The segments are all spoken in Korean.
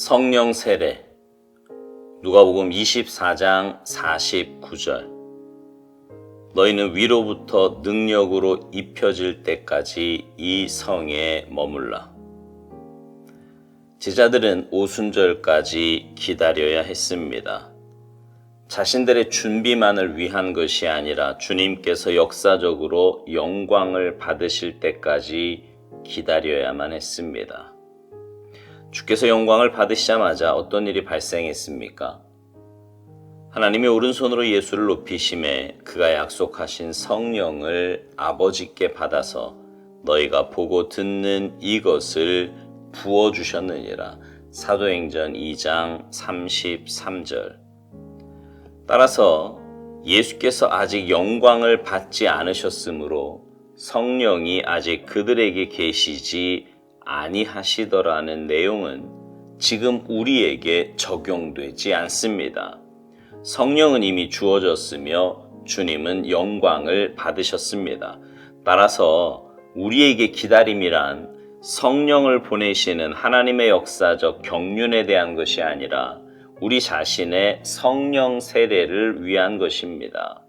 성령 세례. 누가복음 24장 49절. 너희는 위로부터 능력으로 입혀질 때까지 이 성에 머물라. 제자들은 오순절까지 기다려야 했습니다. 자신들의 준비만을 위한 것이 아니라 주님께서 역사적으로 영광을 받으실 때까지 기다려야만 했습니다. 주께서 영광을 받으시자마자 어떤 일이 발생했습니까? 하나님이 오른손으로 예수를 높이심에 그가 약속하신 성령을 아버지께 받아서 너희가 보고 듣는 이것을 부어주셨느니라. 사도행전 2장 33절. 따라서 예수께서 아직 영광을 받지 않으셨으므로 성령이 아직 그들에게 계시지 아니하시더라는 내용은 지금 우리에게 적용되지 않습니다. 성령은 이미 주어졌으며 주님은 영광을 받으셨습니다. 따라서 우리에게 기다림이란 성령을 보내시는 하나님의 역사적 경륜에 대한 것이 아니라 우리 자신의 성령 세례를 위한 것입니다.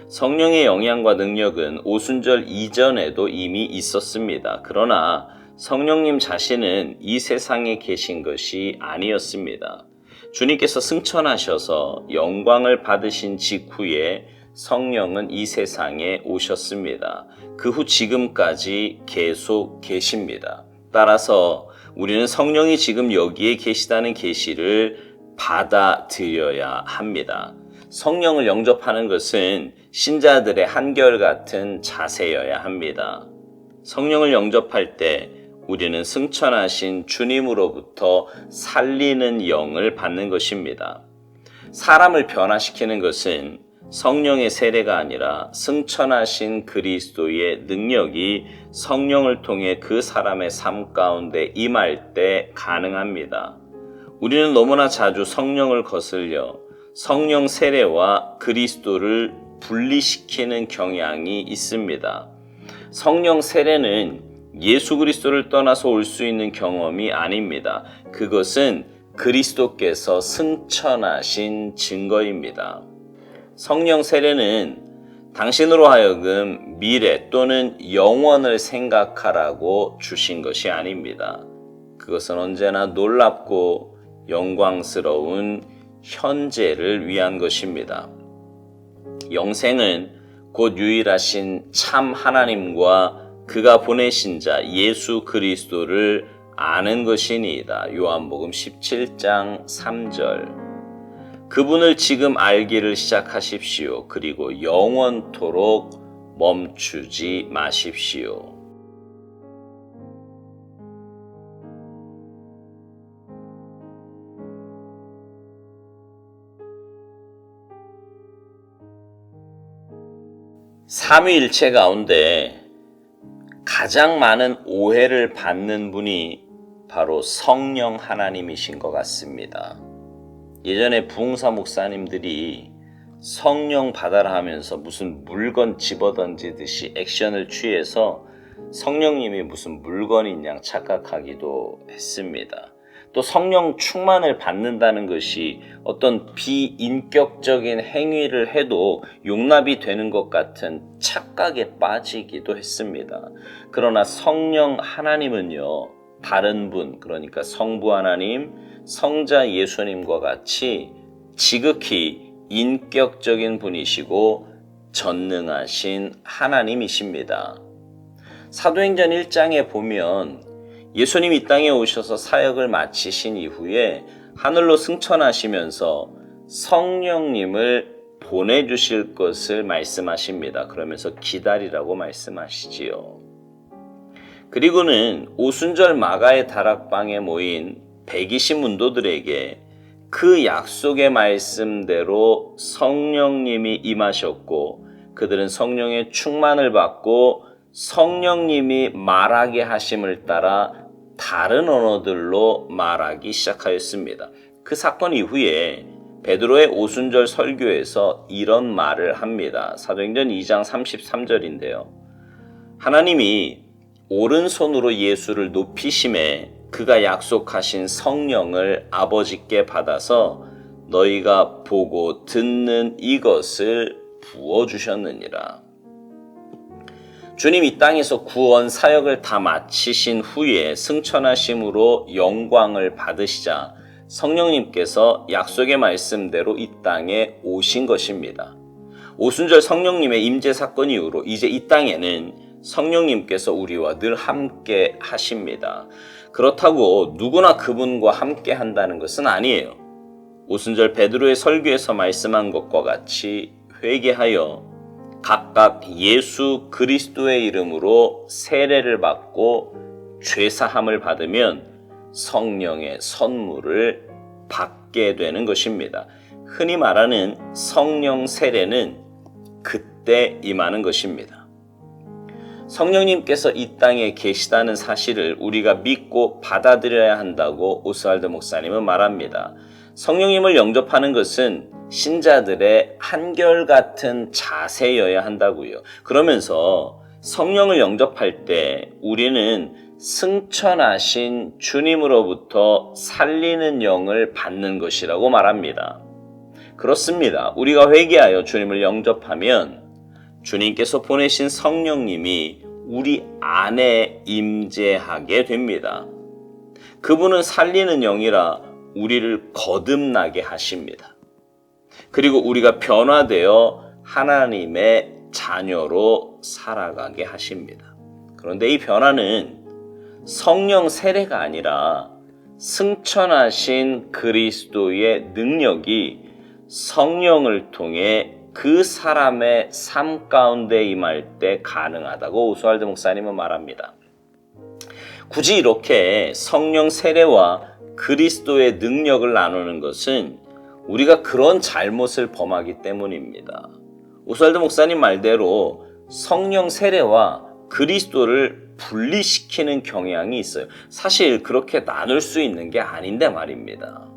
성령의 영향과 능력은 오순절 이전에도 이미 있었습니다. 그러나 성령님 자신은 이 세상에 계신 것이 아니었습니다. 주님께서 승천하셔서 영광을 받으신 직후에 성령은 이 세상에 오셨습니다. 그 후 지금까지 계속 계십니다. 따라서 우리는 성령이 지금 여기에 계시다는 계시를 받아들여야 합니다. 성령을 영접하는 것은 신자들의 한결같은 자세여야 합니다. 성령을 영접할 때 우리는 승천하신 주님으로부터 살리는 영을 받는 것입니다. 사람을 변화시키는 것은 성령의 세례가 아니라 승천하신 그리스도의 능력이 성령을 통해 그 사람의 삶 가운데 임할 때 가능합니다. 우리는 너무나 자주 성령을 거슬려 성령 세례와 그리스도를 분리시키는 경향이 있습니다. 성령 세례는 예수 그리스도를 떠나서 올 수 있는 경험이 아닙니다. 그것은 그리스도께서 승천하신 증거입니다. 성령 세례는 당신으로 하여금 미래 또는 영원을 생각하라고 주신 것이 아닙니다. 그것은 언제나 놀랍고 영광스러운 현재를 위한 것입니다. 영생은 곧 유일하신 참 하나님과 그가 보내신 자 예수 그리스도를 아는 것이니이다. 요한복음 17장 3절. 그분을 지금 알기를 시작하십시오. 그리고 영원토록 멈추지 마십시오. 삼위일체 가운데 가장 많은 오해를 받는 분이 바로 성령 하나님이신 것 같습니다. 예전에 부흥사 목사님들이 성령 받아라 하면서 무슨 물건 집어던지듯이 액션을 취해서 성령님이 무슨 물건인 양 착각하기도 했습니다. 또 성령 충만을 받는다는 것이 어떤 비인격적인 행위를 해도 용납이 되는 것 같은 착각에 빠지기도 했습니다. 그러나 성령 하나님은요, 다른 분, 그러니까 성부 하나님, 성자 예수님과 같이 지극히 인격적인 분이시고 전능하신 하나님이십니다. 사도행전 1장에 보면 예수님이 이 땅에 오셔서 사역을 마치신 이후에 하늘로 승천하시면서 성령님을 보내주실 것을 말씀하십니다. 그러면서 기다리라고 말씀하시지요. 그리고는 오순절 마가의 다락방에 모인 120문도들에게 그 약속의 말씀대로 성령님이 임하셨고 그들은 성령의 충만을 받고 성령님이 말하게 하심을 따라 다른 언어들로 말하기 시작하였습니다. 그 사건 이후에 베드로의 오순절 설교에서 이런 말을 합니다. 사도행전 2장 33절인데요. 하나님이 오른손으로 예수를 높이심에 그가 약속하신 성령을 아버지께 받아서 너희가 보고 듣는 이것을 부어주셨느니라. 주님 이 땅에서 구원 사역을 다 마치신 후에 승천하심으로 영광을 받으시자 성령님께서 약속의 말씀대로 이 땅에 오신 것입니다. 오순절 성령님의 임재 사건 이후로 이제 이 땅에는 성령님께서 우리와 늘 함께 하십니다. 그렇다고 누구나 그분과 함께 한다는 것은 아니에요. 오순절 베드로의 설교에서 말씀한 것과 같이 회개하여 각각 예수 그리스도의 이름으로 세례를 받고 죄사함을 받으면 성령의 선물을 받게 되는 것입니다. 흔히 말하는 성령 세례는 그때 임하는 것입니다. 성령님께서 이 땅에 계시다는 사실을 우리가 믿고 받아들여야 한다고 오스왈드 목사님은 말합니다. 성령님을 영접하는 것은 신자들의 한결같은 자세여야 한다고요. 그러면서 성령을 영접할 때 우리는 승천하신 주님으로부터 살리는 영을 받는 것이라고 말합니다. 그렇습니다. 우리가 회개하여 주님을 영접하면 주님께서 보내신 성령님이 우리 안에 임재하게 됩니다. 그분은 살리는 영이라 우리를 거듭나게 하십니다. 그리고 우리가 변화되어 하나님의 자녀로 살아가게 하십니다. 그런데 이 변화는 성령 세례가 아니라 승천하신 그리스도의 능력이 성령을 통해 그 사람의 삶 가운데 임할 때 가능하다고 오스왈드 목사님은 말합니다. 굳이 이렇게 성령 세례와 그리스도의 능력을 나누는 것은 우리가 그런 잘못을 범하기 때문입니다. 오스왈드 목사님 말대로 성령 세례와 그리스도를 분리시키는 경향이 있어요. 사실 그렇게 나눌 수 있는 게 아닌데 말입니다.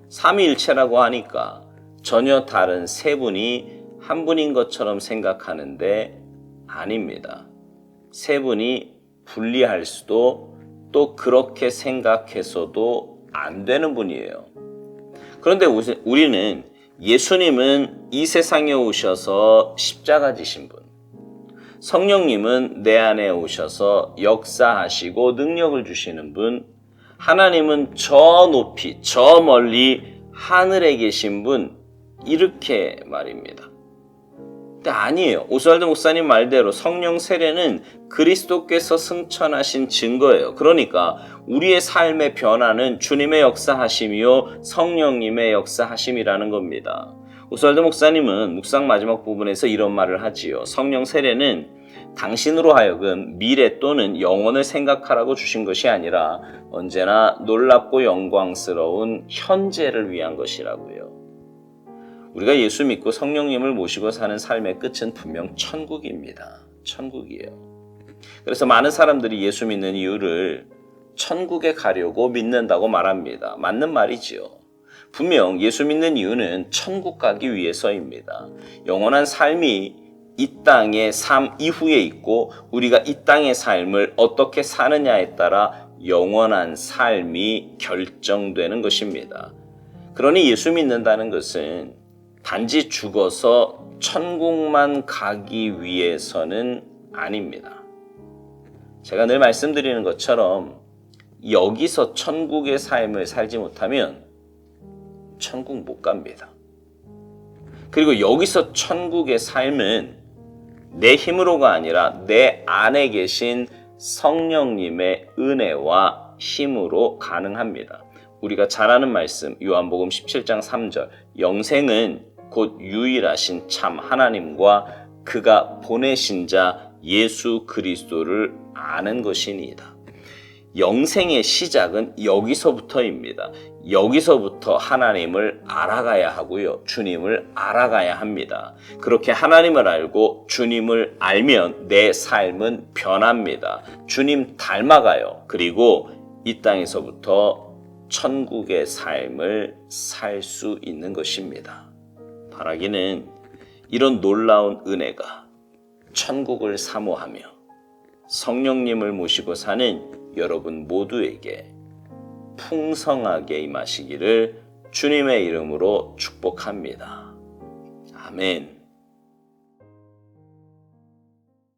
삼위일체라고 하니까 전혀 다른 세 분이 한 분인 것처럼 생각하는데 아닙니다. 세 분이 분리할 수도 또 그렇게 생각해서도 안 되는 분이에요. 그런데 우리는 예수님은 이 세상에 오셔서 십자가 지신 분, 성령님은 내 안에 오셔서 역사하시고 능력을 주시는 분, 하나님은 저 높이 저 멀리 하늘에 계신 분, 이렇게 말입니다. 근데 아니에요. 오스왈드 목사님 말대로 성령 세례는 그리스도께서 승천하신 증거예요. 그러니까 우리의 삶의 변화는 주님의 역사하심이요 성령님의 역사하심이라는 겁니다. 오스왈드 목사님은 묵상 마지막 부분에서 이런 말을 하지요. 성령 세례는 당신으로 하여금 미래 또는 영원을 생각하라고 주신 것이 아니라 언제나 놀랍고 영광스러운 현재를 위한 것이라고요. 우리가 예수 믿고 성령님을 모시고 사는 삶의 끝은 분명 천국입니다. 천국이에요. 그래서 많은 사람들이 예수 믿는 이유를 천국에 가려고 믿는다고 말합니다. 맞는 말이지요. 분명 예수 믿는 이유는 천국 가기 위해서입니다. 영원한 삶이 이 땅의 삶 이후에 있고 우리가 이 땅의 삶을 어떻게 사느냐에 따라 영원한 삶이 결정되는 것입니다. 그러니 예수 믿는다는 것은 단지 죽어서 천국만 가기 위해서는 아닙니다. 제가 늘 말씀드리는 것처럼 여기서 천국의 삶을 살지 못하면 천국 못 갑니다. 그리고 여기서 천국의 삶은 내 힘으로가 아니라 내 안에 계신 성령님의 은혜와 힘으로 가능합니다. 우리가 잘 아는 말씀 요한복음 17장 3절 영생은 곧 유일하신 참 하나님과 그가 보내신 자 예수 그리스도를 아는 것이니이다. 영생의 시작은 여기서부터입니다. 여기서부터 하나님을 알아가야 하고요. 주님을 알아가야 합니다. 그렇게 하나님을 알고 주님을 알면 내 삶은 변합니다. 주님 닮아가요. 그리고 이 땅에서부터 천국의 삶을 살 수 있는 것입니다. 바라기는 이런 놀라운 은혜가 천국을 사모하며 성령님을 모시고 사는 여러분 모두에게 풍성하게 임하시기를 주님의 이름으로 축복합니다. 아멘.